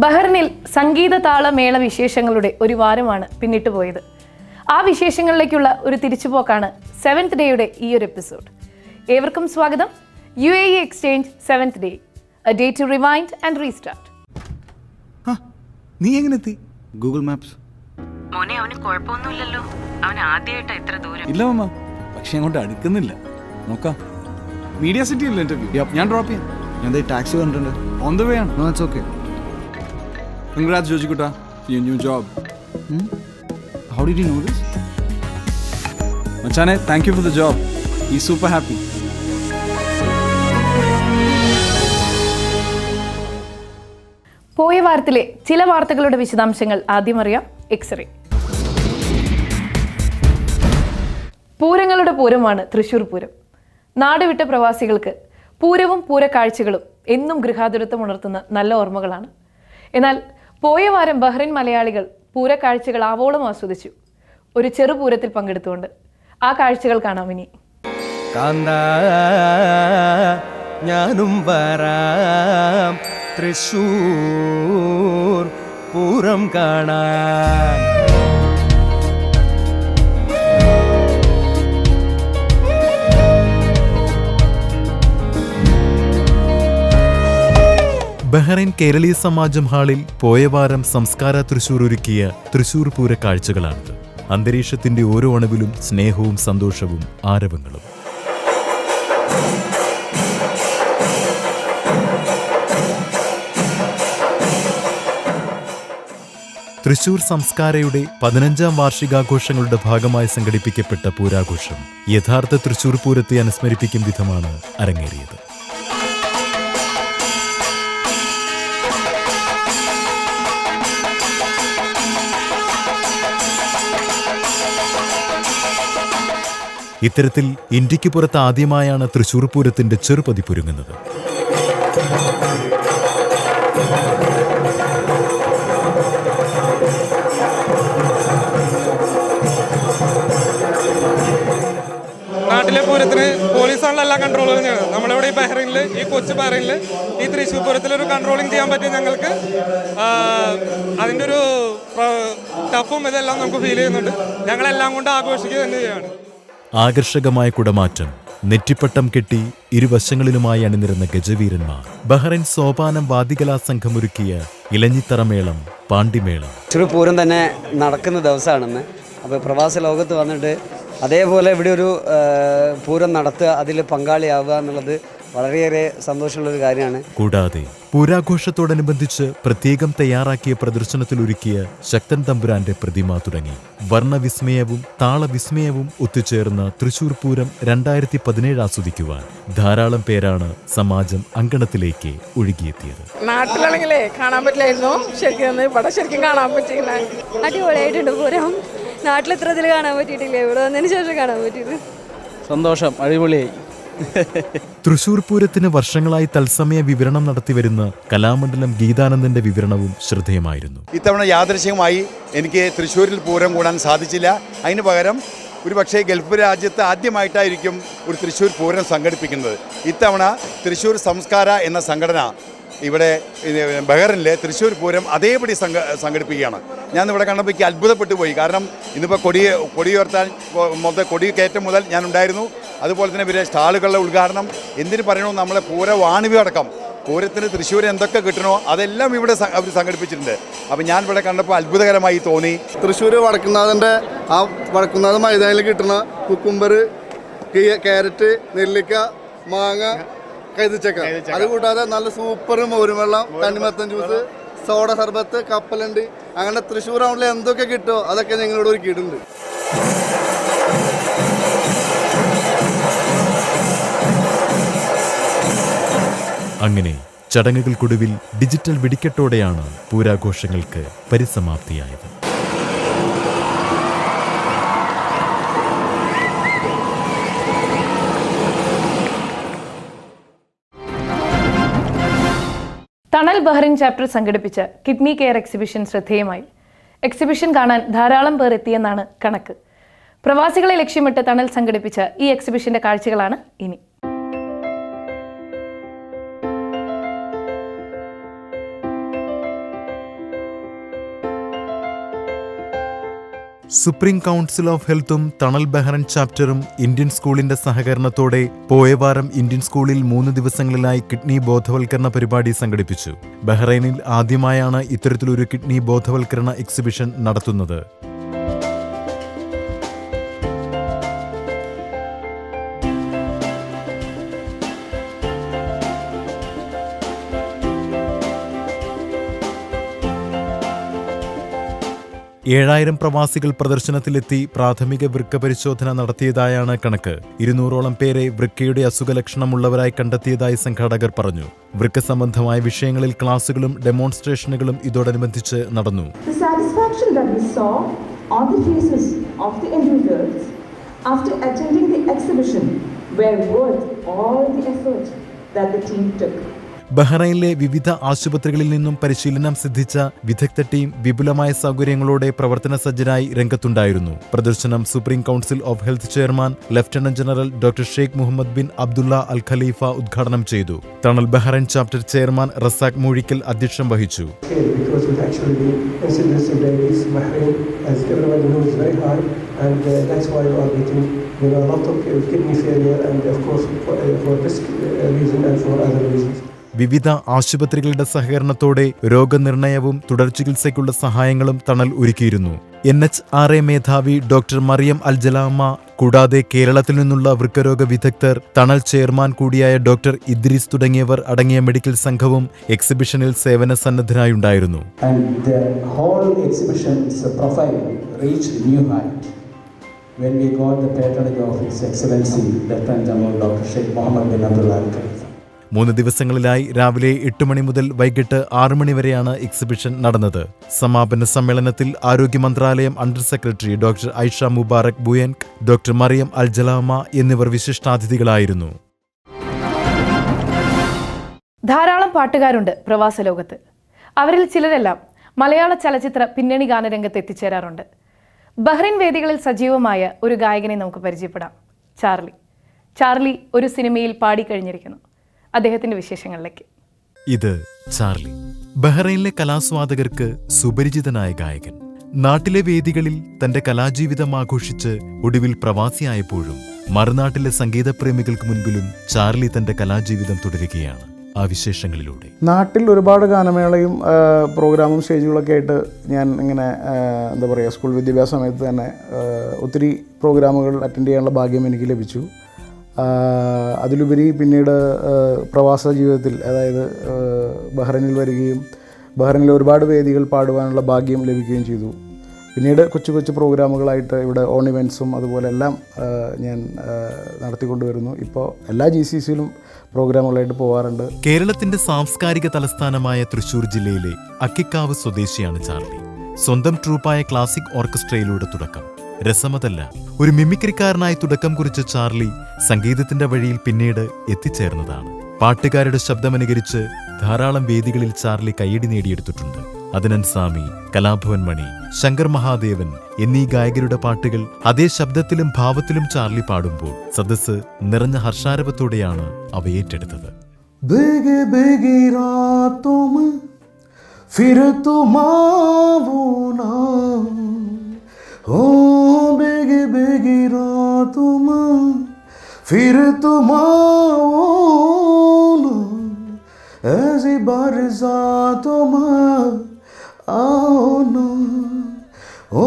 ബഹ്റിനിൽ സംഗീത താളമേള വിശേഷങ്ങളുടെ ഒരു വാരമാണ് പിന്നിട്ട് പോയത്. ആ വിശേഷങ്ങളിലേക്കുള്ള ഒരു തിരിച്ചുപോക്കാണ് 7th ഡേയുടെ ഈ ഒരു എപ്പിസോഡ്. ഏവർക്കും സ്വാഗതം. UAE Exchange 7th Day, a day to rewind and restart. നീ എങ്ങനെ എത്തി? Google maps. മോനെ, അവന് കുഴപ്പമൊന്നുമില്ലല്ലോ. അവൻ ആദ്യമായിട്ടാ ഇത്ര ദൂരം. ഇല്ല മമ്മ, പക്ഷെ അങ്ങോട്ട് അടുക്കുന്നില്ല. നോക്കാം. മീഡിയ സിറ്റി അല്ലേ ഇന്റർവ്യൂ? ഞാൻ ഡ്രോപ്പ് ചെയ്യാം. ഞാൻ ടാക്സി വന്നിട്ടുണ്ട്. ഓൺ ദ വേ ആണ്. No, it's okay. Congrats, Jojikuta, for your new job. How did you know this? Machane, thank you for the job. He's super happy. പോയ വാരത്തിലെ ചില വാർത്തകളുടെ വിശദാംശങ്ങൾ ആദ്യം അറിയാം. എക്സ്റേ. പൂരങ്ങളുടെ പൂരമാണ് തൃശ്ശൂർ പൂരം. നാടുവിട്ട പ്രവാസികൾക്ക് പൂരവും പൂരക്കാഴ്ചകളും എന്നും ഗൃഹാതുരത്വം ഉണർത്തുന്ന നല്ല ഓർമ്മകളാണ്. എന്നാൽ പോയ വാരം ബഹ്റിൻ മലയാളികൾ പൂരക്കാഴ്ചകൾ ആവോളം ആസ്വദിച്ചു. ഒരു ചെറുപൂരത്തിൽ പങ്കെടുത്തുകൊണ്ട് ആ കാഴ്ചകൾ കാണാം ഇനി. ഞാനും വരാം തൃശ്ശൂർ പൂരം കാണാൻ. ബഹ്റൈൻ കേരളീയ സമാജം ഹാളിൽ പോയ വാരം സംസ്കാര തൃശൂർ ഒരുക്കിയ തൃശൂർ പൂര കാഴ്ചകളാണിത്. അന്തരീക്ഷത്തിന്റെ ഓരോ അണുവിലും സ്നേഹവും സന്തോഷവും ആരവങ്ങളും. തൃശൂർ സംസ്കാരയുടെ 15ാം വാർഷികാഘോഷങ്ങളുടെ ഭാഗമായി സംഘടിപ്പിക്കപ്പെട്ട പൂരാഘോഷം യഥാർത്ഥ തൃശൂർ പൂരത്തെ അനുസ്മരിപ്പിക്കും വിധമാണ് അരങ്ങേറിയത്. ഇത്തരത്തിൽ ഇന്ത്യക്ക് പുറത്ത് ആദ്യമായാണ് തൃശൂർ പൂരത്തിന്റെ ചെറുപതിപ്പൊരുങ്ങുന്നത്. നാട്ടിലെ പൂരത്തിന് പോലീസാണല്ലോ എല്ലാ കൺട്രോളും ചെയ്യുന്നത്. നമ്മളിവിടെ ഈ ബഹ്റൈനിൽ, ഈ കൊച്ചു ബഹ്റൈനിൽ ഈ തൃശ്ശൂർ പൂരത്തിലൊരു കൺട്രോളിങ് ചെയ്യാൻ പറ്റും ഞങ്ങൾക്ക്. അതിൻ്റെ ഒരു ടഫും ഇതെല്ലാം നമുക്ക് ഫീൽ ചെയ്യുന്നുണ്ട്. ഞങ്ങളെല്ലാം കൊണ്ട് ആഘോഷിക്കുക തന്നെയാണ്. ആകർഷകമായ കുടമാറ്റം, നെറ്റിപ്പട്ടം കെട്ടി ഇരുവശങ്ങളിലുമായി അണിനിരുന്ന ഗജവീരന്മാർ, ബഹ്റൈൻ സോപാനം വാദികലാ സംഘമൊരുക്കിയ ഇലഞ്ഞിത്തറമേളം, പാണ്ടിമേളം. പൂരം തന്നെ നടക്കുന്ന ദിവസമാണെന്ന്. അപ്പോൾ പ്രവാസ ലോകത്ത് വന്നിട്ട് അതേപോലെ ഇവിടെ ഒരു പൂരം നടത്തുക, അതിൽ പങ്കാളിയാവുക എന്നുള്ളത് വളരെയേറെ സന്തോഷമുള്ളൊരു കാര്യമാണ്. കൂടാതെ പൂരാഘോഷത്തോടനുബന്ധിച്ച് പ്രത്യേകം തയ്യാറാക്കിയ പ്രദർശനത്തിലൊരുക്കിയ ശക്തൻ തമ്പുരാന്റെ പ്രതിമ തുടങ്ങി വർണ്ണവിസ്മയവും താളവിസ്മയവും ഒത്തുചേർന്ന തൃശൂർ പൂരം 2017 ആസ്വദിക്കുവാൻ ധാരാളം പേരാണ് സമാജം അങ്കണത്തിലേക്ക് ഒഴുകിയെത്തിയത്. നാട്ടിലാണെങ്കിലേ കാണാൻ പറ്റില്ലായിരുന്നു. ശരിക്കും ഇവിടെ ശരിക്കും കാണാൻ പറ്റിയില്ല. അടിപൊളിയായിട്ടുണ്ട് പൂരം. നാട്ടിൽ ഇത്ര ഇതിൽ കാണാൻ പറ്റിയിട്ടില്ല. ഇവിടെ വന്നതിന് ശേഷം കാണാൻ പറ്റിയത് സന്തോഷം. അടിപൊളിയായി. തൃശൂർ പൂരത്തിന് വർഷങ്ങളായി തത്സമയ വിവരണം നടത്തിവരുന്ന കലാമണ്ഡലം ഗീതാനന്ദന്റെ വിവരണവും ശ്രദ്ധേയമായിരുന്നു. ഇത്തവണ യാദൃശ്ചികമായി എനിക്ക് തൃശ്ശൂരിൽ പൂരം കൂടാൻ സാധിച്ചില്ല. അതിന് പകരം ഒരു പക്ഷേ ഗൾഫ് രാജ്യത്ത് ആദ്യമായിട്ടായിരിക്കും ഒരു തൃശ്ശൂർ പൂരം സംഘടിപ്പിക്കുന്നത്. ഇത്തവണ തൃശ്ശൂർ സംസ്കാര എന്ന സംഘടന ഇവിടെ ബഹ്റിനിലെ തൃശ്ശൂർ പൂരം അതേപടി സംഘടിപ്പിക്കുകയാണ്. ഞാൻ ഇവിടെ കണ്ടപ്പോൾ എനിക്ക് അത്ഭുതപ്പെട്ടു പോയി. കാരണം ഇന്നിപ്പോൾ കൊടിയുയർത്താൻ കൊടി കയറ്റം മുതൽ ഞാൻ ഉണ്ടായിരുന്നു. അതുപോലെ തന്നെ ഇവരെ സ്റ്റാളുകളുടെ ഉദ്ഘാടനം, എന്തിനു പറയണോ, നമ്മളെ പൂര വാണിവി അടക്കം പൂരത്തിന് തൃശ്ശൂർ എന്തൊക്കെ കിട്ടണോ അതെല്ലാം ഇവിടെ അവർ സംഘടിപ്പിച്ചിട്ടുണ്ട്. അപ്പോൾ ഞാൻ ഇവിടെ കണ്ടപ്പോൾ അത്ഭുതകരമായി തോന്നി. തൃശ്ശൂർ വടക്കുന്നാഥൻ്റെ ആ വടക്കുന്നാഥ മൈതാനിൽ കിട്ടുന്ന കുക്കുംബർ, ക്യാരറ്റ്, നെല്ലിക്ക, മാങ്ങ, കൈതച്ചക്ക, അത് കൂടാതെ നല്ല സൂപ്പർ മോരും വെള്ളം, തണ്ണിമത്തൻ ജ്യൂസ്, സോഡ സർബത്ത്, കപ്പലണ്ടി, അങ്ങനെ തൃശ്ശൂർ ടൗണിൽ എന്തൊക്കെ കിട്ടുമോ അതൊക്കെ ഞങ്ങളോട് ഒരുക്കിയിട്ടുണ്ട്. അങ്ങനെ ചടങ്ങുകൾക്കൊടുവിൽ ഡിജിറ്റൽ വെടിക്കെട്ടോടെയാണ് പൂരാഘോഷങ്ങൾക്ക് പരിസമാപ്തിയായത്. തണൽ ബഹ്റിൻ ചാപ്റ്റർ സംഘടിപ്പിച്ച കിഡ്നി കെയർ എക്സിബിഷൻ ശ്രദ്ധേയമായി. എക്സിബിഷൻ കാണാൻ ധാരാളം പേർ എത്തിയെന്നാണ് കണക്ക്. പ്രവാസികളെ ലക്ഷ്യമിട്ട് തണൽ സംഘടിപ്പിച്ച ഈ എക്സിബിഷന്റെ കാഴ്ചകളാണ് ഇനി. സുപ്രീം കൗൺസിൽ ഓഫ് ഹെൽത്തും തണൽ ബഹ്റൈൻ ചാപ്റ്ററും ഇന്ത്യൻ സ്കൂളിന്റെ സഹകരണത്തോടെ പോയവാരം ഇന്ത്യൻ സ്കൂളിൽ 3 ദിവസങ്ങളിലായി കിഡ്നി ബോധവൽക്കരണ പരിപാടി സംഘടിപ്പിച്ചു. ബഹ്റൈനിൽ ആദ്യമായാണ് ഇത്തരത്തിലൊരു കിഡ്നി ബോധവൽക്കരണ എക്സിബിഷൻ നടത്തുന്നത്. ഏഴായിരം പ്രവാസികൾ പ്രദർശനത്തിലെത്തി പ്രാഥമിക വൃക്ക പരിശോധന നടത്തിയതായാണ് കണക്ക്. 200ഓളം പേരെ വൃക്കയുടെ അസുഖലക്ഷണമുള്ളവരായി കണ്ടെത്തിയതായി സംഘാടകർ പറഞ്ഞു. വൃക്ക സംബന്ധമായ വിഷയങ്ങളിൽ ക്ലാസുകളും ഡെമോൺസ്ട്രേഷനുകളും ഇതോടനുബന്ധിച്ച് നടന്നു. ബഹ്റൈനിലെ വിവിധ ആശുപത്രികളിൽ നിന്നും പരിശീലനം സിദ്ധിച്ച വിദഗ്ധ ടീം വിപുലമായ സൗകര്യങ്ങളോടെ പ്രവർത്തന സജ്ജരായി രംഗത്തുണ്ടായിരുന്നു. പ്രദർശനം supreme council of health chairman lieutenant general doctor Sheikh Mohammed bin Abdullah Al Khalifa ഉദ്ഘാടനം ചെയ്തു. Thanal Bahrain chapter chairman Razak Moozhikkal അധ്യക്ഷം വഹിച്ചു. വിവിധ ആശുപത്രികളുടെ സഹകരണത്തോടെ രോഗനിർണയവും തുടർചികിത്സയ്ക്കുള്ള സഹായങ്ങളും തണൽ ഒരുക്കിയിരുന്നു. NHRA മേധാവി ഡോക്ടർ മറിയം അൽ ജലാമ കൂടാതെ കേരളത്തിൽ നിന്നുള്ള വൃക്കരോഗ വിദഗ്ധർ, തണൽ ചെയർമാൻ കൂടിയായ ഡോക്ടർ ഇദ്രീസ് തുടങ്ങിയവർ അടങ്ങിയ മെഡിക്കൽ സംഘവും എക്സിബിഷനിൽ സേവന സന്നദ്ധരായുണ്ടായിരുന്നു. When we got the patronage of His Excellency Lieutenant General Dr. Sheikh Mohammed bin Abdullah Al Khalifa. 3 ദിവസങ്ങളിലായി രാവിലെ 8 മണി മുതൽ വൈകിട്ട് 6 മണി വരെയാണ് എക്സിബിഷൻ നടന്നത്. സമാപന സമ്മേളനത്തിൽ ആരോഗ്യ മന്ത്രാലയം under secretary doctor Aisha Mubarak ബുയൻക്, ഡോക്ടർ മറിയം അൽ ജലാമ എന്നിവർ വിശിഷ്ടാതിഥികളായിരുന്നു. ധാരാളം പാട്ടുകാരുണ്ട് പ്രവാസ ലോകത്ത്. അവരിൽ ചിലരെല്ലാം മലയാള ചലച്ചിത്ര പിന്നണി ഗാനരംഗത്ത് എത്തിച്ചേരാറുണ്ട്. ബഹ്റൈൻ വേദികളിൽ സജീവമായ ഒരു ഗായകനെ നമുക്ക് പരിചയപ്പെടാം. ചാർലി ഒരു സിനിമയിൽ പാടിക്കഴിഞ്ഞിരിക്കുന്നു. അദ്ദേഹത്തിന്റെ വിശേഷങ്ങളിലേക്ക്. ഇത് ചാർലി, ബഹ്റൈനിലെ കലാസ്വാദകർക്ക് സുപരിചിതനായ ഗായകൻ. നാട്ടിലെ വേദികളിൽ തന്റെ കലാജീവിതം ആഘോഷിച്ച് ഒടുവിൽ പ്രവാസിയായപ്പോഴും മറുനാട്ടിലെ സംഗീതപ്രേമികൾക്ക് മുൻപിലും ചാർലി തന്റെ കലാജീവിതം തുടരുകയാണ്. ആ വിശേഷങ്ങളിലൂടെ നാട്ടിൽ ഒരുപാട് ഗാനമേളയും പ്രോഗ്രാമും സ്റ്റേജുകളൊക്കെ ആയിട്ട് ഞാൻ ഇങ്ങനെ എന്താ പറയുക, സ്കൂൾ വിദ്യാഭ്യാസ സമയത്ത് തന്നെ ഒത്തിരി പ്രോഗ്രാമുകൾ അറ്റൻഡ് ചെയ്യാനുള്ള ഭാഗ്യം എനിക്ക് ലഭിച്ചു. അതിലുപരി പിന്നീട് പ്രവാസ ജീവിതത്തിൽ, അതായത് ബഹ്റൈനിൽ വരികയും ബഹ്റൈനിൽ ഒരുപാട് വേദികൾ പാടുവാനുള്ള ഭാഗ്യം ലഭിക്കുകയും ചെയ്തു. പിന്നീട് കൊച്ചു പ്രോഗ്രാമുകളായിട്ട് ഇവിടെ ഓൺ ഇവൻറ്റ്സും അതുപോലെ എല്ലാം ഞാൻ നടത്തിക്കൊണ്ടുവരുന്നു. ഇപ്പോൾ എല്ലാ GCCയിലും പ്രോഗ്രാമുകളായിട്ട് പോകാറുണ്ട്. കേരളത്തിന്റെ സാംസ്കാരിക തലസ്ഥാനമായ തൃശൂർ ജില്ലയിലെ അക്കിക്കാവ് സ്വദേശിയാണ് ചാർലി. സ്വന്തം ട്രൂപ്പായ ക്ലാസിക് ഓർക്കസ്ട്രയിലൂടെ തുടക്കം. രസമതല്ല, ഒരു മിമിക്രിക്കാരനായി തുടക്കം കുറിച്ച ചാർലി സംഗീതത്തിന്റെ വഴിയിൽ പിന്നീട് എത്തിച്ചേർന്നതാണ്. പാട്ടുകാരുടെ ശബ്ദമനുകരിച്ച് ധാരാളം വേദികളിൽ ചാർലി കയ്യടി നേടിയെടുത്തിട്ടുണ്ട്. അദ്നൻ സാമി, കലാഭവൻ മണി, ശങ്കർ മഹാദേവൻ എന്നീ ഗായകരുടെ പാട്ടുകൾ അതേ ശബ്ദത്തിലും ഭാവത്തിലും ചാർലി പാടുമ്പോൾ സദസ്സ് നിറഞ്ഞ ഹർഷാരവത്തോടെയാണ് അവ ഏറ്റെടുത്തത്. फिर तुम आओ ना, ऐसी बरसातों में आओ ना, ओ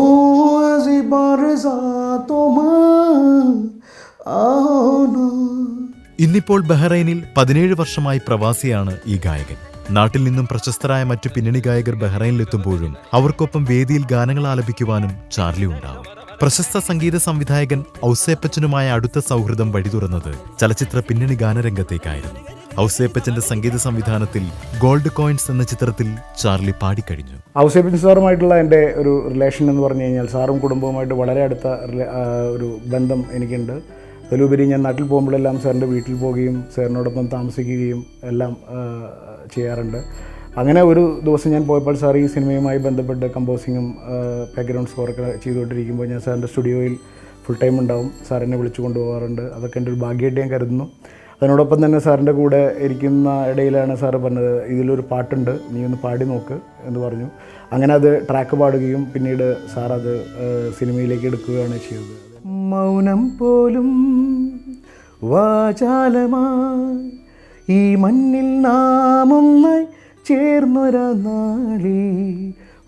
ऐसी बरसातों में आओ ना. ഇന്നിപ്പോൾ ബഹ്റൈനിൽ 17 വർഷമായി പ്രവാസിയാണ് ഈ ഗായകൻ. നാട്ടിൽ നിന്നും പ്രശസ്തരായ മറ്റു പിന്നണി ഗായകർ ബഹ്റൈനിലെത്തുമ്പോഴും അവർക്കൊപ്പം വേദിയിൽ ഗാനങ്ങൾ ആലപിക്കുവാനും ചാർലി ഉണ്ടാവും. പ്രശസ്ത സംഗീത സംവിധായകൻ ഔസേപ്പച്ചനുമായ അടുത്ത സൗഹൃദം വഴി തുറന്നത് ചലച്ചിത്ര പിന്നണി ഗാനരംഗത്തേക്കായിരുന്നു. ഔസേപ്പച്ചന്റെ സംഗീത സംവിധാനത്തിൽ ഗോൾഡ് കോയിൻസ് എന്ന ചിത്രത്തിൽ ചാർലി പാടിക്കഴിഞ്ഞു. ഔസേപ്പച്ചൻ സാറുമായിട്ടുള്ള എൻ്റെ ഒരു റിലേഷൻ എന്ന് പറഞ്ഞു കഴിഞ്ഞാൽ, സാറും കുടുംബവുമായിട്ട് വളരെ അടുത്ത ഒരു ബന്ധം എനിക്കുണ്ട്. അതിലുപരി ഞാൻ നാട്ടിൽ പോകുമ്പോഴെല്ലാം സാറിൻ്റെ വീട്ടിൽ പോവുകയും സാറിനോടൊപ്പം താമസിക്കുകയും എല്ലാം ചെയ്യാറുണ്ട്. അങ്ങനെ ഒരു ദിവസം ഞാൻ പോയപ്പോൾ സാർ ഈ സിനിമയുമായി ബന്ധപ്പെട്ട് കമ്പോസിങ്ങും ബാക്ക്ഗ്രൗണ്ട് സ്കോറൊക്കെ ചെയ്തുകൊണ്ടിരിക്കുമ്പോൾ ഞാൻ സാറിൻ്റെ സ്റ്റുഡിയോയിൽ ഫുൾ ടൈം ഉണ്ടാവും. സാർ എന്നെ വിളിച്ചു കൊണ്ടുപോകാറുണ്ട്. അതൊക്കെ എൻ്റെ ഒരു ഭാഗ്യമായിട്ട് ഞാൻ കരുതുന്നു. അതിനോടൊപ്പം തന്നെ സാറിൻ്റെ കൂടെ ഇരിക്കുന്ന ഇടയിലാണ് സാറ് പറഞ്ഞത് ഇതിലൊരു പാട്ടുണ്ട്, നീ ഒന്ന് പാടി നോക്ക് എന്ന് പറഞ്ഞു. അങ്ങനെ അത് ട്രാക്ക് പാടുകയും പിന്നീട് സാറത് സിനിമയിലേക്ക് എടുക്കുകയാണ് ചെയ്തത്. മൗനം പോലും വാചാലമായി ഈ മണ്ണിൽ നാം ഒന്നായി ചേർന്നൊരാ നാളി,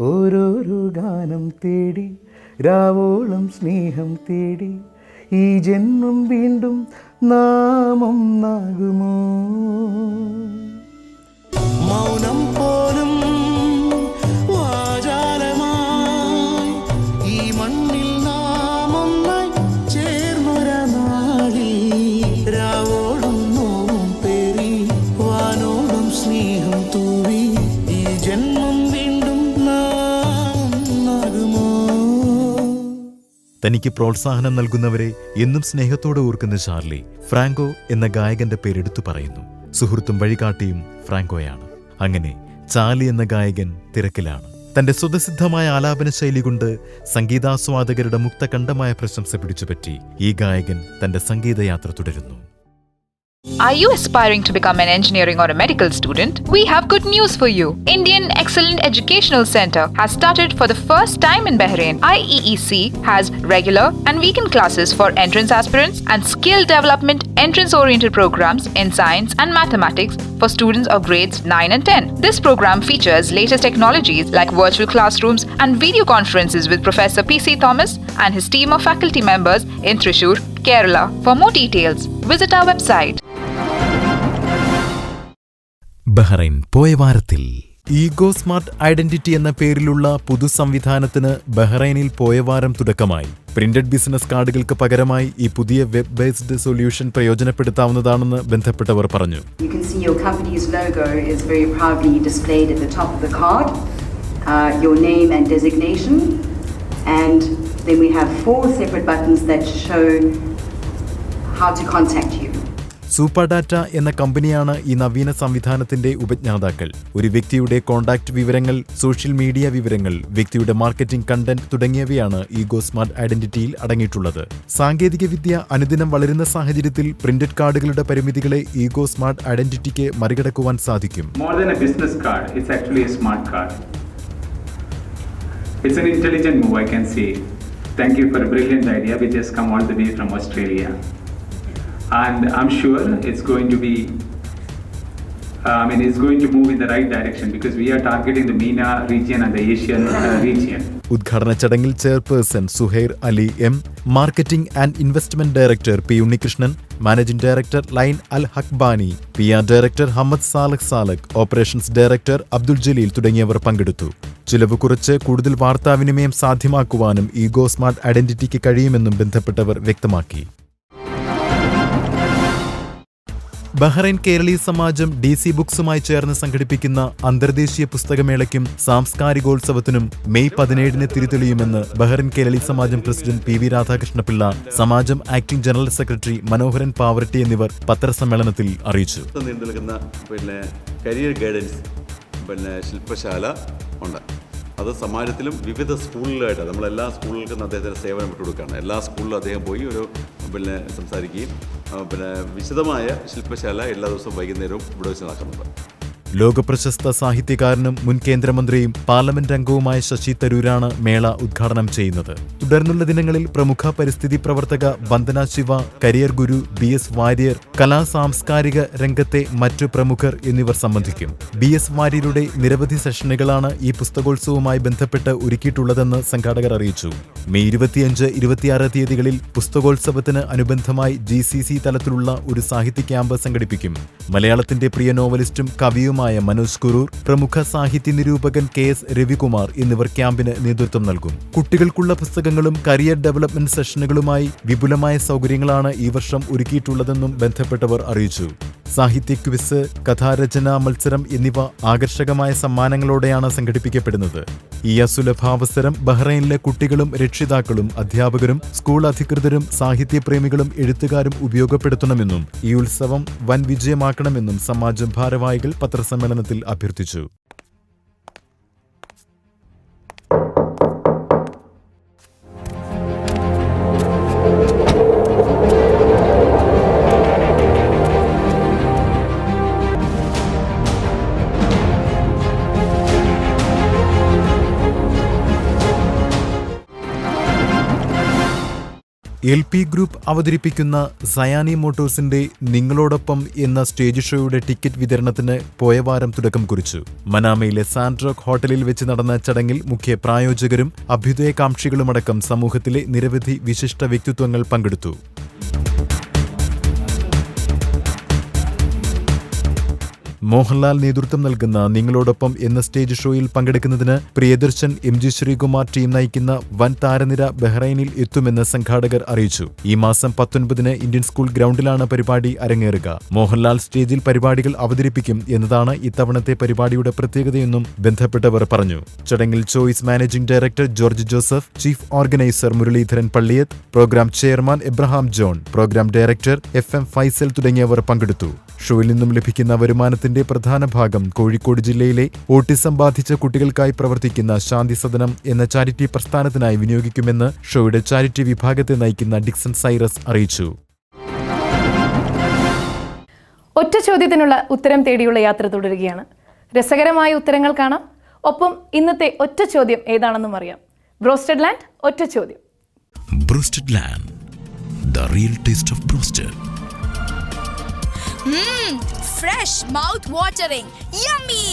ഓരോരോ ഗാനം തേടി രാവോളം സ്നേഹം തേടി ഈ ജന്മം വീണ്ടും നാം ഒന്നാകുമോ. മൗനം പോലും വാചാലമായി ഈ മണ്ണിൽ നാം ഒന്നായി ചേർന്നൊരാ നാളി, രാവോളം നോവും പേറി വാനോളം സ്നേഹം തൂവി ഈ ജന്മം വീണ്ടും നാം ഒന്നാകുമോ. തനിക്ക് പ്രോത്സാഹനം നൽകുന്നവരെ എന്നും സ്നേഹത്തോടെ ഓർക്കുന്ന ചാർലി ഫ്രാങ്കോ എന്ന ഗായകന്റെ പേരെടുത്തു പറയുന്നു. സുഹൃത്തും വഴികാട്ടിയും ഫ്രാങ്കോയാണ്. അങ്ങനെ ചാർലി എന്ന ഗായകൻ തിരക്കിലാണ്. തന്റെ സ്വതസിദ്ധമായ ആലാപന ശൈലി കൊണ്ട് സംഗീതാസ്വാദകരുടെ മുക്തകണ്ഠമായ പ്രശംസ പിടിച്ചുപറ്റി ഈ ഗായകൻ തന്റെ സംഗീതയാത്ര തുടരുന്നു. Are you aspiring to become an engineering or a medical student? We have good news for you. Indian Excellent Educational Center has started for the first time in Bahrain. IEEC has regular and weekend classes for entrance aspirants and skill development entrance-oriented programs in science and mathematics for students of grades 9 and 10. This program features latest technologies like virtual classrooms and video conferences with Professor P.C. Thomas and his team of faculty members in Thrissur, Kerala. For more details, visit our website. Bahrain പോയ വാരത്തിൽ ego smart identity എന്ന പേരിലുള്ള പുതു സംവിധാനത്തിന് ബഹ്റൈനിൽ പോയ വാരം തുടക്കമായി. Printed business കാർഡുകൾക്ക് പകരമായി ഈ പുതിയ വെബ് ബേസ്ഡ് സൊല്യൂഷൻ പ്രയോജനപ്പെടുത്താവുന്നതാണെന്ന് ബന്ധപ്പെട്ടവർ പറഞ്ഞു. You can see your company's logo is very proudly displayed at the top of the card, your name and designation, and then we have 4 separate buttons that show how to contact you. Super data എന്ന കമ്പനിയാണ് ഈ നവീന സംവിധാനത്തിന്റെ ഉപജ്ഞാതാക്കൾ. ഒരു വ്യക്തിയുടെ contact വിവരങ്ങൾ, social media വിവരങ്ങൾ, വ്യക്തിയുടെ മാർക്കറ്റിംഗ് കണ്ടന്റ് തുടങ്ങിയവയാണ് ഈഗോ സ്മാർട്ട് ഐഡന്റിറ്റിയിൽ അടങ്ങിയിട്ടുള്ളത്. സാങ്കേതികവിദ്യ അനുദിനം വളരുന്ന സാഹചര്യത്തിൽ പ്രിന്റഡ് കാർഡുകളുടെ പരിമിതികളെ ഈഗോ സ്മാർട്ട് ഐഡന്റിറ്റിക്ക് മറികടക്കുവാൻ സാധിക്കും. More than a business card, it's actually a smart card. It's an intelligent move, I can say. Thank you for a brilliant idea which has come all the way from Australia. And I'm sure it's going to be, it's going to move in the right direction because we are targeting the MENA region and the Asian region. ഉദ്ഘാടന ചടങ്ങിൽ chairperson Suhair Ali M, marketing and investment director P Unnikrishnan, managing director ലൈൻ Al Haqbani, PR director Hammad Salak, operations director Abdul Jaleel തുടങ്ങിയവർ പങ്കെടുത്തു. ചിലവ് കുറച്ച് കൂടുതൽ വാർത്താവിനിമയം സാധ്യമാക്കുവാനും ego smart ഐഡന്റിറ്റിക്ക് കഴിയുമെന്നും ബന്ധപ്പെട്ടവർ വ്യക്തമാക്കി. ബഹ്റൈൻ കേരളീ സമാജം DC ബുക്സുമായി ചേർന്ന് സംഘടിപ്പിക്കുന്ന അന്തർദേശീയ പുസ്തകമേളയ്ക്കും സാംസ്കാരികോത്സവത്തിനും മെയ് 17 തിരിതെളിയുമെന്ന് ബഹ്റൈൻ കേരളീ സമാജം പ്രസിഡന്റ് PV രാധാകൃഷ്ണപിള്ള, സമാജം ആക്ടിംഗ് ജനറൽ സെക്രട്ടറി മനോഹരൻ പാവറട്ടി എന്നിവർ പത്രസമ്മേളനത്തിൽ അറിയിച്ചു. കരിയർ ഗൈഡൻസ് ശില്പശാല ഉണ്ട്. അത് സമാജത്തിലും വിവിധ സ്കൂളുകളായിട്ട് നമ്മളെല്ലാ സ്കൂളുകൾക്കും അദ്ദേഹത്തിന് സേവനം വിട്ടുകൊടുക്കുകയാണ്. എല്ലാ സ്കൂളിലും അദ്ദേഹം പോയി സംസാരിക്കുകയും വിശദമായ ശില്പശാല എല്ലാ ദിവസവും വൈകുന്നേരവും ഇവിടെ വെച്ച് നടക്കുന്നുണ്ട്. ലോകപ്രശസ്ത സാഹിത്യകാരനും മുൻ കേന്ദ്രമന്ത്രിയും പാർലമെന്റ് അംഗവുമായ ശശി തരൂരാണ് മേള ഉദ്ഘാടനം ചെയ്യുന്നത്. തുടർന്നുള്ള ദിനങ്ങളിൽ പ്രമുഖ പരിസ്ഥിതി പ്രവർത്തക വന്ദന ശിവ, കരിയർ ഗുരു BS വാര്യർ, കലാ സാംസ്കാരിക രംഗത്തെ മറ്റു പ്രമുഖർ എന്നിവർ സംബന്ധിക്കും. BS വാര്യരുടെ നിരവധി സെഷനുകളാണ് ഈ പുസ്തകോത്സവവുമായി ബന്ധപ്പെട്ട് ഒരുക്കിയിട്ടുള്ളതെന്ന് സംഘാടകർ അറിയിച്ചു. മെയ് 25-26 തീയതികളിൽ പുസ്തകോത്സവത്തിന് അനുബന്ധമായി GCC തലത്തിലുള്ള ഒരു സാഹിത്യ ക്യാമ്പ് സംഘടിപ്പിക്കും. മലയാളത്തിന്റെ പ്രിയ നോവലിസ്റ്റും കവിയുമായ മനോജ് കുറൂർ, പ്രമുഖ സാഹിത്യ നിരൂപകൻ KS രവികുമാർ എന്നിവർ ക്യാമ്പിന് നേതൃത്വം നൽകും. കുട്ടികൾക്കുള്ള പുസ്തകങ്ങളും കരിയർ ഡെവലപ്മെന്റ് സെഷനുകളുമായി വിപുലമായ സൗകര്യങ്ങളാണ് ഈ വർഷം ഒരുക്കിയിട്ടുള്ളതെന്നും ബന്ധപ്പെട്ടവർ അറിയിച്ചു. സാഹിത്യ ക്വിസ്, കഥാരചനാ മത്സരം എന്നിവ ആകർഷകമായ സമ്മാനങ്ങളോടെയാണ് സംഘടിപ്പിക്കപ്പെടുന്നത്. ഈ അസുലഭാവസരം ബഹ്റൈനിലെ കുട്ടികളും രക്ഷിതാക്കളും അധ്യാപകരും സ്കൂൾ അധികൃതരും സാഹിത്യപ്രേമികളും എഴുത്തുകാരും ഉപയോഗപ്പെടുത്തണമെന്നും ഈ ഉത്സവം വൻ വിജയമാക്കണമെന്നും സമാജം ഭാരവാഹികൾ പത്രസമ്മേളനത്തിൽ അഭ്യർത്ഥിച്ചു. LP ഗ്രൂപ്പ് അവതരിപ്പിക്കുന്ന സയാനി മോട്ടോഴ്സിന്റെ നിങ്ങളോടൊപ്പം എന്ന സ്റ്റേജ് ഷോയുടെ ടിക്കറ്റ് വിതരണത്തിന് പോയ വാരം തുടക്കം കുറിച്ചു. മനാമയിലെ സാൻഡ്രോക്ക് ഹോട്ടലിൽ വെച്ച് നടന്ന ചടങ്ങിൽ മുഖ്യ പ്രായോജകരും അഭ്യുദയകാംക്ഷികളുമടക്കം സമൂഹത്തിലെ നിരവധി വിശിഷ്ട വ്യക്തിത്വങ്ങൾ പങ്കെടുത്തു. മോഹൻലാൽ നേതൃത്വം നൽകുന്ന നിങ്ങളോടൊപ്പം എന്ന സ്റ്റേജ് ഷോയിൽ പങ്കെടുക്കുന്നതിന് പ്രിയദർശൻ, MG ശ്രീകുമാർ ടീം നയിക്കുന്ന വൻ താരനിര ബഹ്റൈനിൽ എത്തുമെന്ന് സംഘാടകർ അറിയിച്ചു. ഈ മാസം 19-ന് ഇന്ത്യൻ സ്കൂൾ ഗ്രൗണ്ടിലാണ് പരിപാടി അരങ്ങേറുക. മോഹൻലാൽ സ്റ്റേജിൽ പരിപാടികൾ അവതരിപ്പിക്കും എന്നതാണ് ഇത്തവണത്തെ പരിപാടിയുടെ പ്രത്യേകതയെന്നും ബന്ധപ്പെട്ടവർ പറഞ്ഞു. ചടങ്ങിൽ Choice managing director George Joseph, chief organiser Muraleedharan Palliyath, programme chairman Abraham John, programme director FM Faisal തുടങ്ങിയവർ പങ്കെടുത്തു. ഷോയിൽ നിന്നും ലഭിക്കുന്ന വരുമാനത്തിന്റെ പ്രധാന ഭാഗം കോഴിക്കോട് ജില്ലയിലെ ഓട്ടിസം ബാധിച്ച കുട്ടികൾക്കായി പ്രവർത്തിക്കുന്ന ശാന്തി സദനം എന്ന ചാരിറ്റി പ്രസ്ഥാനത്തിനായി വിനിയോഗിക്കുമെന്ന് ഷോയുടെ ചാരിറ്റി വിഭാഗത്തെ നയിക്കുന്ന ഡിക്സൺ സൈറസ് അറിയിച്ചു. ഒറ്റ ചോദ്യത്തിനുള്ള ഉത്തരം തേടിയുള്ള യാത്ര തുടരുകയാണ്. രസകരമായ ഉത്തരങ്ങൾ കാണാം. ഒപ്പം ഇന്നത്തെ ഒറ്റ ചോദ്യം ഏതാണെന്നും അറിയാം. ബ്രോസ്റ്റഡ് ലാൻഡ് ഒറ്റ ചോദ്യം. Broasted land, the real taste of broasted. Fresh, mouth-watering, yummy!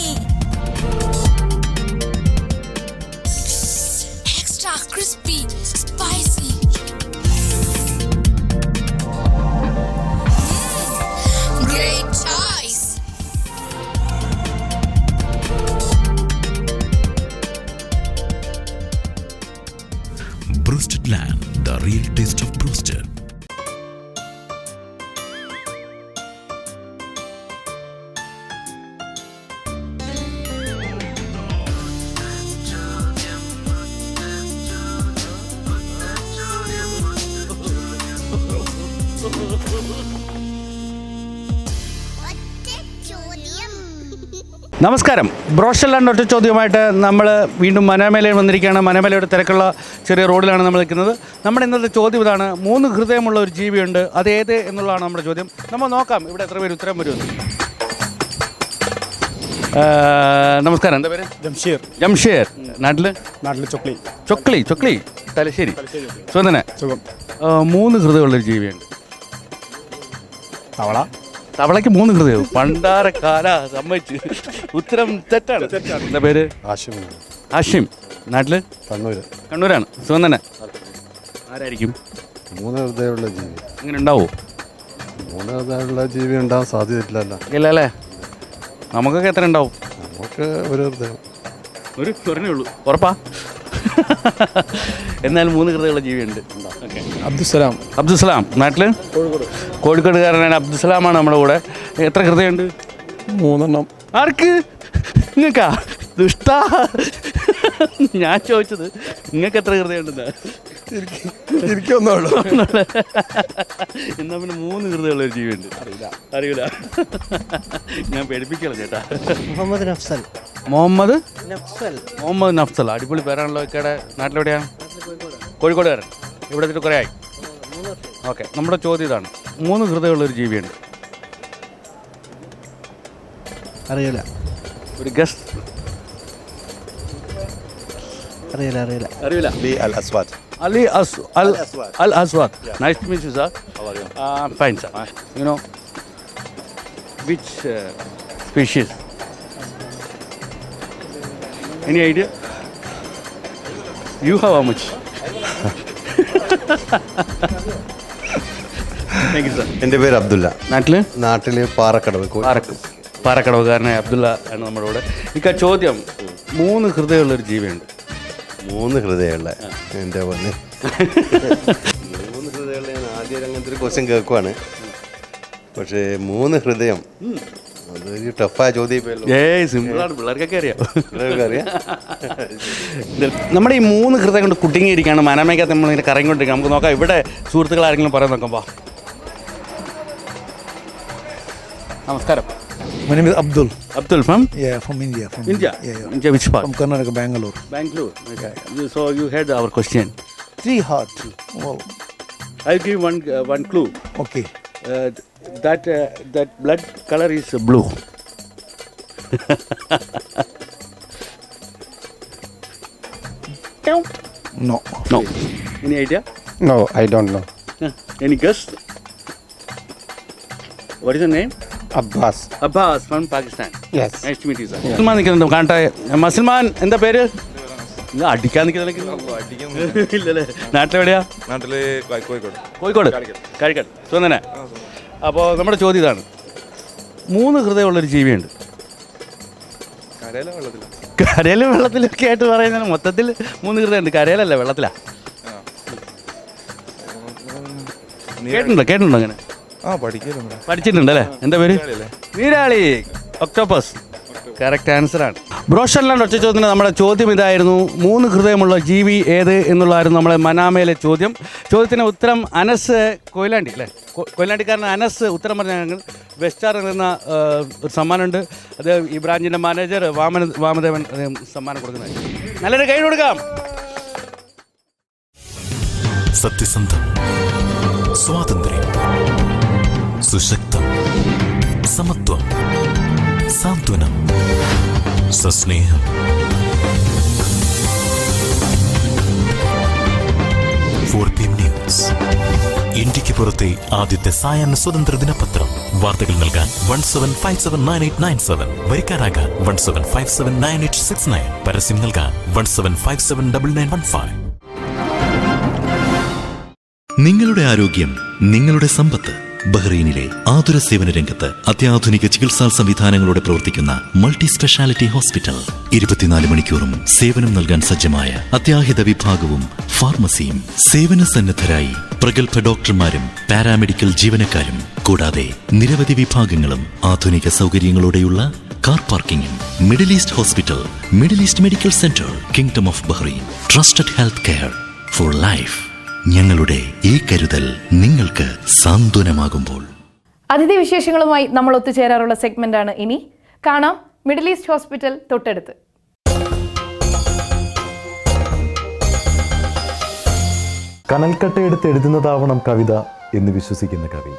Extra crispy, spicy. Great choice! Broasted lamb, the real taste of broasted. നമസ്കാരം. ബ്രോസ്റ്റഡ് ലാൻഡ് ഒറ്റ ചോദ്യവുമായിട്ട് നമ്മൾ വീണ്ടും മനമേലയിൽ വന്നിരിക്കുകയാണ്. മനമേലയുടെ തിരക്കുള്ള ചെറിയ റോഡിലാണ് നമ്മൾ നിൽക്കുന്നത്. നമ്മുടെ ഇന്നത്തെ ചോദ്യം ഇതാണ്: 3 ഹൃദയമുള്ള ഒരു ജീവിയുണ്ട്, അത് ഏത് എന്നുള്ളതാണ് നമ്മുടെ ചോദ്യം. നമ്മൾ നോക്കാം ഇവിടെ എത്ര പേര് ഉത്തരം വരുമെന്ന്. നമസ്കാരം, എന്താ പേര്? ജംഷീർ. ജംഷീർ. നാട്ടിൽ ചൊക്ലി തലശ്ശേരി. സുഖം തന്നെ? സുഖം. 3 ഹൃദയമുള്ളൊരു ജീവിയുണ്ട്. തവളയ്ക്ക് 3 ഹൃദയവും? പണ്ടാരക്കാല സമ്മതിച്ച്. ഉത്തരം തെറ്റാണ്. എന്താ പേര്? ആഷിം. നാട്ടില്? കണ്ണൂരാണ്. സുഖം തന്നെ? ആരായിരിക്കും 3 ഹൃദയമുള്ള ജീവി? അങ്ങനെ ഉണ്ടാവോ? 3 ഹൃദയമുള്ള ജീവി ഉണ്ടാവാൻ സാധ്യതയില്ലല്ലോ. ഇല്ല അല്ലേ? നമുക്കൊക്കെ എത്ര ഉണ്ടാവും? നമുക്ക് ഒരു ഹൃദയം. ഒരെണ്ണേ ഉള്ളൂ? ഉറപ്പാ? എന്നാൽ 3 ഹൃദയമുള്ള ജീവിയുണ്ട്. അബ്ദുസലാം. നാട്ടില്? കോഴിക്കോടുകാരനാണ്. അബ്ദുസലാമാണ് നമ്മുടെ കൂടെ. എത്ര ഹൃദയമുണ്ട്? 3 ആർക്ക്? നിങ്ങൾക്കാ? ദുഷ്ടാ. ഞാൻ ചോദിച്ചത് നിങ്ങൾക്ക് എത്ര ഹൃദയമുണ്ടെന്നാ. എന്നാ പിന്നെ 3 ഹൃദയമുള്ള ഒരു ജീവിയുണ്ട്. അറിയില്ല. ഞാൻ പേടിപ്പിക്കണം ചേട്ടാ. മുഹമ്മദ് നഫ്സൽ. അടിപൊളി പേരാണല്ലോ. ഇക്കടെ നാട്ടിലെവിടെയാണ്? കോഴിക്കോടുകാരൻ. ഇവിടെ എത്തിയിട്ട് കുറേ ആയി. ഓക്കെ, നമ്മുടെ ചോദ്യം ഇതാണ്: 3 ഹൃദയമുള്ളൊരു ജീവിയുണ്ട്. അറിയില്ല. ഒരു ഗസ്. അറിയില്ല. Ali Aswad. Nice to meet you, sir. How are you? I'm fine, sir. You know, which species? Any idea? You have how much? Thank you, sir. എൻ്റെ പേര് അബ്ദുല്ല. നാട്ടിൽ പാറക്കടവുകാരനായ അബ്ദുല്ല ആണ് നമ്മുടെ കൂടെ. ഇക്ക ചോദ്യം: 3 ഹൃദയമുള്ളൊരു ജീവിയുണ്ട്. 3 ഹൃദയമുള്ള? എൻ്റെ പോലെ 3 ഹൃദയമുള്ള ഞാൻ ആദ്യം അങ്ങനത്തെ ഒരു ക്വസ്റ്റ്യൻ കേൾക്കുവാണ്. പക്ഷേ 3 ഹൃദയം അതൊരു ടഫായ ചോദ്യം. സിമ്പിളാണ്, പിള്ളേർക്കൊക്കെ അറിയാം. നമ്മുടെ ഈ 3 ഹൃദയം കൊണ്ട് കുടുങ്ങിയിരിക്കുകയാണ്. മനമേക്കകത്ത് നമ്മളിങ്ങനെ കറങ്ങിക്കൊണ്ടിരിക്കുക. നമുക്ക് നോക്കാം ഇവിടെ സുഹൃത്തുക്കൾ ആരെങ്കിലും പറയാൻ നോക്കാം. വാ. നമസ്കാരം. My name is Abdul. Abdul from? Yeah, from India. India? India which part? From Karnataka, Bangalore. Okay. So you heard our question. 3 heart. Wow. I'll give one clue. Okay. That blood color is blue. No. Any idea? No, I don't know. Any guess? What is your name? Abbas. Abbas from Pakistan. Yes. Nice to meet you, sir. മുസൽമാൻ നിൽക്കുന്നുണ്ടോ കാണട്ടെ? മുസൽമാൻ എന്താ പേര്? അടിക്കാൻ നിൽക്കുന്നില്ല. ഇല്ലല്ലേ? നാട്ടിലെവിടെയാ? നാട്ടില് കോഴിക്കോട്. കോഴിക്കോട്. കാലിക്കറ്റ്. സുന്ദരനെ. അപ്പോൾ നമ്മുടെ ചോദ്യം ഇതാണ്. 3 ഹൃദയമുള്ളൊരു ജീവിയുണ്ട്. കരയിലും വെള്ളത്തിലൊക്കെ ആയിട്ട് പറയുന്നത് മൊത്തത്തിൽ 3 ഹൃദയമുണ്ട്. കരയിലല്ല, വെള്ളത്തിലാണ്. കേട്ടിട്ടുണ്ടോ അങ്ങനെ? പഠിച്ചിട്ടുണ്ടല്ലേ? എന്താ പേര്? നീരാളി. ഒക്ടോപ്പസ്. കറക്റ്റ് ആൻസറാണ്. ബ്രോഷറിലാണ് ഒറ്റ ചോദ്യത്തിന് നമ്മുടെ ചോദ്യം ഇതായിരുന്നു. 3 ഹൃദയമുള്ള ജീവി ഏത് എന്നുള്ളതായിരുന്നു നമ്മളെ മനാമയിലെ ചോദ്യം. ചോദ്യത്തിന് ഉത്തരം അനസ് കൊയിലാണ്ടി അല്ലേ? കൊയിലാണ്ടിക്കാരൻ അനസ് ഉത്തരം പറഞ്ഞ വെസ്റ്റാർ എന്ന ഒരു സമ്മാനമുണ്ട്. അത് ഈ ബ്രാഞ്ചിൻ്റെ മാനേജർ വാമദേവൻ സമ്മാനം കൊടുക്കുന്നതായിരിക്കും. നല്ലൊരു കൈ കൊടുക്കാം. സത്യസന്ധം, സ്വാതന്ത്ര്യം, സുശക്തം, സമത്വം, സാന്ത്വനം, സസ്നേഹം. ന്യൂസ്, ഇന്ത്യക്ക് പുറത്തെ ആദ്യത്തെ സായാഹ്ന സ്വതന്ത്ര ദിനപത്രം. വാർത്തകൾ നൽകാൻ 17579897, വരിക്കാരാകാൻ 17579869, പരസ്യം നൽകാൻ 17579915. നിങ്ങളുടെ ആരോഗ്യം നിങ്ങളുടെ സമ്പത്ത്. ബഹ്റൈനിലെ ആതുര സേവന രംഗത്ത് അത്യാധുനിക ചികിത്സാ സംവിധാനങ്ങളോടെ പ്രവർത്തിക്കുന്ന മൾട്ടി സ്പെഷ്യാലിറ്റി ഹോസ്പിറ്റൽ. 24 മണിക്കൂറും സേവനം നൽകാൻ സജ്ജമായ അത്യാഹിത വിഭാഗവും ഫാർമസിയും. സേവന സന്നദ്ധരായി പ്രഗത്ഭ ഡോക്ടർമാരും പാരാമെഡിക്കൽ ജീവനക്കാരും, കൂടാതെ നിരവധി വിഭാഗങ്ങളും ആധുനിക സൗകര്യങ്ങളോടെയുള്ള കാർ പാർക്കിംഗും. Middle East Hospital, Middle East Medical Centre, Kingdom of Bahrain. Trusted health care for life. ഞങ്ങളുടെ ഈ കരുതൽ നിങ്ങൾക്ക് സാന്ത്വനമാകുമ്പോൾ. അതിഥി വിശേഷങ്ങളുമായി നമ്മൾ ഒത്തുചേരാറുള്ള സെഗ്മെന്റാണ് ഇനി. കാണാം മിഡിൽ ഈസ്റ്റ് ഹോസ്പിറ്റൽ തൊട്ടടുത്ത്. കനൽക്കട്ടയെടുത്ത് എഴുതുന്നതാവണം കവിത എന്ന് വിശ്വസിക്കുന്ന കവി,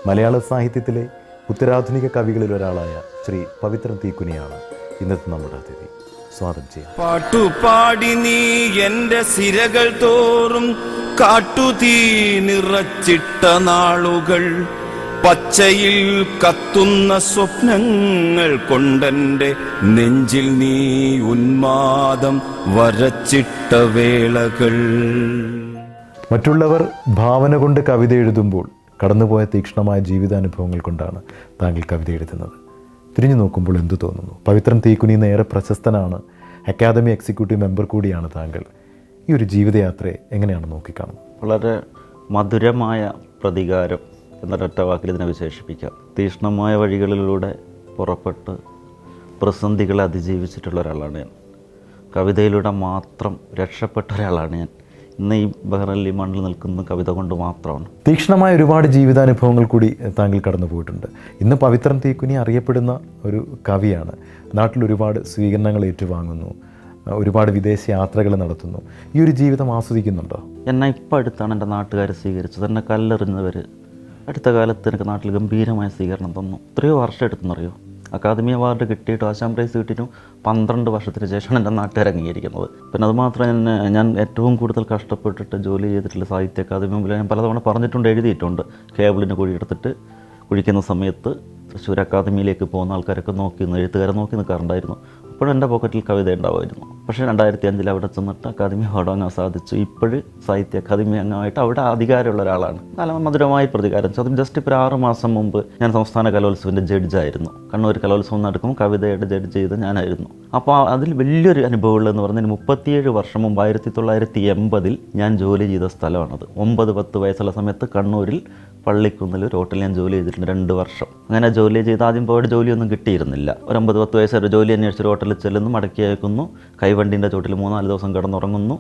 മലയാള സാഹിത്യത്തിലെ ഉത്തരാധുനിക കവികളിൽ ഒരാളായ ശ്രീ പവിത്രൻ തീക്കുനിയാണ് ഇന്നത്തെ നമ്മുടെ അതിഥി. സ്വാഗതം ചെയ്യാം. പാട്ടുപാടി നീ എന്റെ സിരകൾ തോറും കാട്ടുതീ നിറച്ചിട്ട നാളുകൾ, പച്ചയിൽ കത്തുന്ന സ്വപ്നങ്ങൾ കൊണ്ടെന്റെ നെഞ്ചിൽ നീ ഉന്മാദം വരച്ചിട്ട വേളകൾ. മറ്റുള്ളവർ ഭാവന കൊണ്ട് കവിത എഴുതുമ്പോൾ കടന്നുപോയ തീക്ഷ്ണമായ ജീവിതാനുഭവങ്ങൾ കൊണ്ടാണ് താങ്കൾ കവിത എഴുതുന്നത്. തിരിഞ്ഞു നോക്കുമ്പോൾ എന്തു തോന്നുന്നു? പവിത്രൻ തീക്കുനി ഏറെ പ്രശസ്തനാണ്, അക്കാദമി എക്സിക്യൂട്ടീവ് മെമ്പർ കൂടിയാണ് താങ്കൾ. ഈ ഒരു ജീവിതയാത്രയെ എങ്ങനെയാണ് നോക്കിക്കാണും? വളരെ മധുരമായ പ്രതികാരം എന്നൊരൊറ്റ വാക്കിൽ ഇതിനെ വിശേഷിപ്പിക്കാം. തീക്ഷ്ണമായ വഴികളിലൂടെ പുറപ്പെട്ട് പ്രതിസന്ധികളെ അതിജീവിച്ചിട്ടുള്ള ഒരാളാണ് ഞാൻ. കവിതയിലൂടെ മാത്രം രക്ഷപ്പെട്ട ഒരാളാണ് ഞാൻ. ഇന്ന് ഈ ബഹ്റൈനിൽ ഈ മണ്ണിൽ നിൽക്കുന്ന കവിത കൊണ്ട് മാത്രമാണ്. തീക്ഷ്ണമായ ഒരുപാട് ജീവിതാനുഭവങ്ങൾ കൂടി താങ്കൾ കടന്നു പോയിട്ടുണ്ട്. ഇന്ന് പവിത്രൻ തീക്കുനി അറിയപ്പെടുന്ന ഒരു കവിയാണ്. നാട്ടിൽ ഒരുപാട് സ്വീകരണങ്ങൾ ഏറ്റുവാങ്ങുന്നു, ഒരുപാട് വിദേശ യാത്രകൾ നടത്തുന്നു. ഈ ഒരു ജീവിതം ആസ്വദിക്കുന്നുണ്ടോ? എന്നെ ഇപ്പം അടുത്താണ് എൻ്റെ നാട്ടുകാർ സ്വീകരിച്ചത്. എന്നെ കല്ലെറിഞ്ഞവർ അടുത്ത കാലത്ത് എനിക്ക് നാട്ടിൽ ഗംഭീരമായ സ്വീകരണം തന്നു. എത്രയോ വർഷം എടുത്തെന്നറിയോ? അക്കാദമി അവാർഡ് കിട്ടിയിട്ടും ആശാം പ്രൈസ് കിട്ടിയിട്ടും 12 വർഷത്തിന് ശേഷമാണ് എൻ്റെ നാട്ടുകാർ അംഗീകരിക്കുന്നത്. പിന്നെ അതുമാത്രമേ ഞാൻ ഏറ്റവും കൂടുതൽ കഷ്ടപ്പെട്ടിട്ട് ജോലി ചെയ്തിട്ടുള്ള സാഹിത്യ അക്കാദമി മുമ്പിൽ ഞാൻ പലതവണ പറഞ്ഞിട്ടുണ്ട്, എഴുതിയിട്ടുണ്ട്. കേബിളിന് കുഴിയെടുത്തിട്ട് കുഴിക്കുന്ന സമയത്ത് തൃശ്ശൂർ അക്കാദമിയിലേക്ക് പോകുന്ന ആൾക്കാരൊക്കെ എഴുത്തുകാരെ നോക്കി നിൽക്കാറുണ്ടായിരുന്നു. അപ്പോഴും എൻ്റെ പോക്കറ്റിൽ കവിത ഉണ്ടാവുമായിരുന്നു. പക്ഷേ 2005 അവിടെ ചെന്നിട്ട് അക്കാദമി അവാർഡ് വാങ്ങാൻ സാധിച്ചു. ഇപ്പോഴും സാഹിത്യ അക്കാദമി അംഗമായിട്ട് അവിടെ അധികാരമുള്ള ഒരാളാണ്. നല്ല മധുരമായ പ്രതികാരം. അതും ജസ്റ്റ് ഇപ്പോൾ 6 മാസം മുമ്പ് ഞാൻ സംസ്ഥാന കലോത്സവത്തിൻ്റെ ജഡ്ജായിരുന്നു. കണ്ണൂർ കലോത്സവം നടക്കുമ്പോൾ കവിതയുടെ ജഡ്ജ് ചെയ്ത് ഞാനായിരുന്നു. അപ്പോൾ അതിൽ വലിയൊരു അനുഭവമുള്ളതെന്ന് പറഞ്ഞാൽ 37 വർഷം മുമ്പ് 1980 ഞാൻ ജോലി ചെയ്ത സ്ഥലമാണത്. 9-10 വയസ്സുള്ള സമയത്ത് കണ്ണൂരിൽ പള്ളിക്കുന്നിൽ ഒരു ഹോട്ടലിൽ ഞാൻ ജോലി ചെയ്തിട്ടുണ്ട് 2 വർഷം. അങ്ങനെ ജോലി ചെയ്ത് ആദ്യം പോയിട്ട് ജോലിയൊന്നും കിട്ടിയിരുന്നില്ല. ഒരു 9-10 വയസ്സുവരെ ജോലി അന്വേഷിച്ചൊരു ഹോട്ടലിൽ ചെല്ലുന്നു, മടക്കി അയക്കുന്നു, കൈവണ്ടീൻ്റെ ചോട്ടിൽ 3-4 ദിവസം കിടന്നുറങ്ങുന്നു.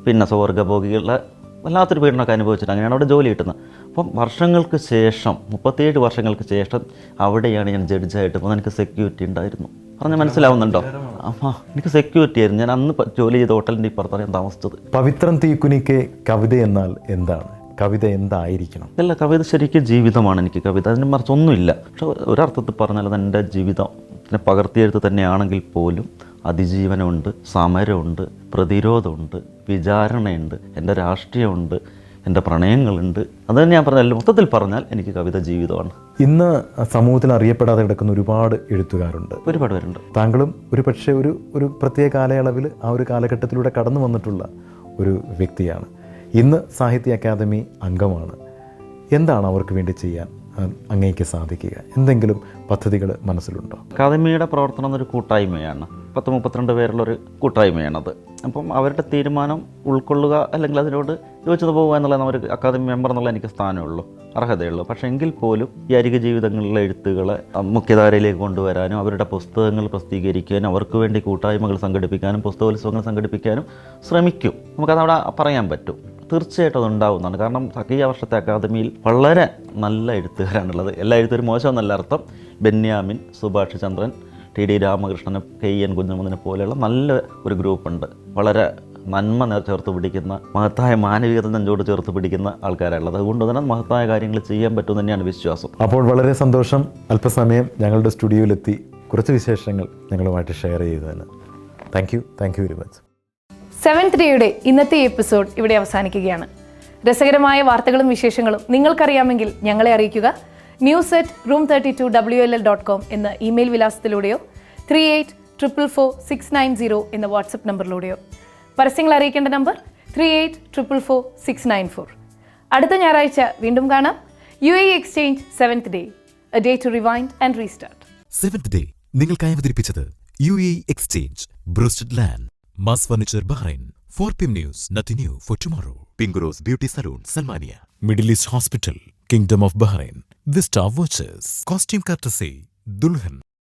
പിന്നെ സ്വർഗ്ഗഭോഗികളുടെ വല്ലാത്തൊരു പീഡനമൊക്കെ അനുഭവിച്ചിട്ട് അങ്ങനെയാണ് അവിടെ ജോലി കിട്ടുന്നത്. അപ്പം വർഷങ്ങൾക്ക് ശേഷം 37 വർഷങ്ങൾക്ക് ശേഷം അവിടെയാണ് ഞാൻ ജഡ്ജായിട്ട് പോകുന്നത്. എനിക്ക് സെക്യൂരിറ്റി ഉണ്ടായിരുന്നു. പറഞ്ഞാൽ മനസ്സിലാവുന്നുണ്ടോ? അപ്പോൾ എനിക്ക് സെക്യൂരിറ്റി ആയിരുന്നു. ഞാൻ അന്ന് ജോലി ചെയ്ത ഹോട്ടലിൻ്റെ ഇപ്പുറത്താണ് ഞാൻ താമസിച്ചത്. പവിത്രൻ തീക്കുനിക്ക് കവിത എന്നാൽ എന്താണ്? കവിത എന്തായിരിക്കണം? അല്ല, കവിത ശരിക്കും ജീവിതമാണ് എനിക്ക്. കവിത അതിന് മറിച്ചൊന്നുമില്ല. പക്ഷെ ഒരർത്ഥത്തിൽ പറഞ്ഞാൽ അത് എൻ്റെ ജീവിതത്തിനെ പകർത്തിയെഴുത്ത് തന്നെയാണെങ്കിൽ പോലും അതിജീവനമുണ്ട്, സമരമുണ്ട്, പ്രതിരോധമുണ്ട്, വിചാരണയുണ്ട്, എൻ്റെ രാഷ്ട്രീയമുണ്ട്, എൻ്റെ പ്രണയങ്ങളുണ്ട്. അത് തന്നെ ഞാൻ പറഞ്ഞാൽ മൊത്തത്തിൽ പറഞ്ഞാൽ എനിക്ക് കവിത ജീവിതമാണ്. ഇന്ന് സമൂഹത്തിൽ അറിയപ്പെടാതെ കിടക്കുന്ന ഒരുപാട് എഴുത്തുകാരുണ്ട്, ഒരുപാട് പേരുണ്ട്. താങ്കളും ഒരു പക്ഷേ ഒരു പ്രത്യേക കാലയളവിൽ ആ ഒരു കാലഘട്ടത്തിലൂടെ കടന്നു വന്നിട്ടുള്ള ഒരു വ്യക്തിയാണ്. ഇന്ന് സാഹിത്യ അക്കാദമി അംഗമാണ്. എന്താണ് അവർക്ക് വേണ്ടി ചെയ്യാൻ അങ്ങേക്ക് സാധിക്കുക? എന്തെങ്കിലും പദ്ധതികൾ മനസ്സിലുണ്ടോ? അക്കാദമിയുടെ പ്രവർത്തനം എന്നൊരു കൂട്ടായ്മയാണ്. 10-32 പേരുള്ളൊരു കൂട്ടായ്മയാണത്. അപ്പം അവരുടെ തീരുമാനം ഉൾക്കൊള്ളുക, അല്ലെങ്കിൽ അതിനോട് യോജിച്ചു പോകുക എന്നുള്ളത് ഒരു അക്കാദമി മെമ്പർ എന്നുള്ള എനിക്ക് സ്ഥാനമുള്ളൂ, അർഹതയുള്ളൂ. പക്ഷേ എങ്കിൽ പോലും ഈ അരികെ ജീവിതങ്ങളിലെ എഴുത്തുകളെ മുഖ്യധാരയിലേക്ക് കൊണ്ടുവരാനും അവരുടെ പുസ്തകങ്ങൾ പ്രസിദ്ധീകരിക്കാനും അവർക്ക് വേണ്ടി കൂട്ടായ്മകൾ സംഘടിപ്പിക്കാനും പുസ്തകോത്സവങ്ങൾ സംഘടിപ്പിക്കാനും ശ്രമിക്കും. നമുക്കതവിടെ പറയാൻ പറ്റും. തീർച്ചയായിട്ടും അതുണ്ടാവുന്നതാണ്. കാരണം ഈ വർഷത്തെ അക്കാദമിയിൽ വളരെ നല്ല എഴുത്തുകാരാണുള്ളത്. എല്ലാ എഴുത്തുകാരും മോശമെന്നല്ല അർത്ഥം. ബെന്യാമിൻ, സുഭാഷ് ചന്ദ്രൻ, TD രാമകൃഷ്ണന്, KN കുഞ്ഞുമൂന്നിനെ പോലെയുള്ള നല്ല ഒരു ഗ്രൂപ്പുണ്ട്. വളരെ നന്മ ചേർത്ത് പിടിക്കുന്ന, മഹത്തായ മാനവികത നെഞ്ചോട് ചേർത്ത് പിടിക്കുന്ന ആൾക്കാരുള്ളത്. അതുകൊണ്ട് തന്നെ മഹത്തായ കാര്യങ്ങൾ ചെയ്യാൻ പറ്റുമെന്ന് തന്നെയാണ് വിശ്വാസം. അപ്പോൾ വളരെ സന്തോഷം, അല്പസമയം ഞങ്ങളുടെ സ്റ്റുഡിയോയിലെത്തി കുറച്ച് വിശേഷങ്ങൾ ഞങ്ങളുമായിട്ട് ഷെയർ ചെയ്തതിന്. Thank you very much. 7th ഡേയുടെ ഇന്നത്തെ എപ്പിസോഡ് ഇവിടെ അവസാനിക്കുകയാണ്. രസകരമായ വാർത്തകളും വിശേഷങ്ങളും നിങ്ങൾക്കറിയാമെങ്കിൽ ഞങ്ങളെ അറിയിക്കുക. news@room32wll.com എന്ന ഇമെയിൽ വിലാസത്തിലൂടെയോ 38444690 എന്ന വാട്സപ്പ് നമ്പറിലൂടെയോ. പരസ്യങ്ങൾ അറിയിക്കേണ്ട നമ്പർ 38444694. അടുത്ത ഞായറാഴ്ച വീണ്ടും കാണാം. UAE Exchange 7th Day, a day to rewind and restart. 7th Day നിങ്ങൾക്കായി അവതരിപ്പിച്ചത് UAE Exchange, Broasted Land, Mass Furniture Bahrain, 4 PM News, nothing new for tomorrow. Pinguros Beauty Salon, Salmania. Middle East Hospital, Kingdom of Bahrain. Vista Watches. Costume courtesy, Dulhan.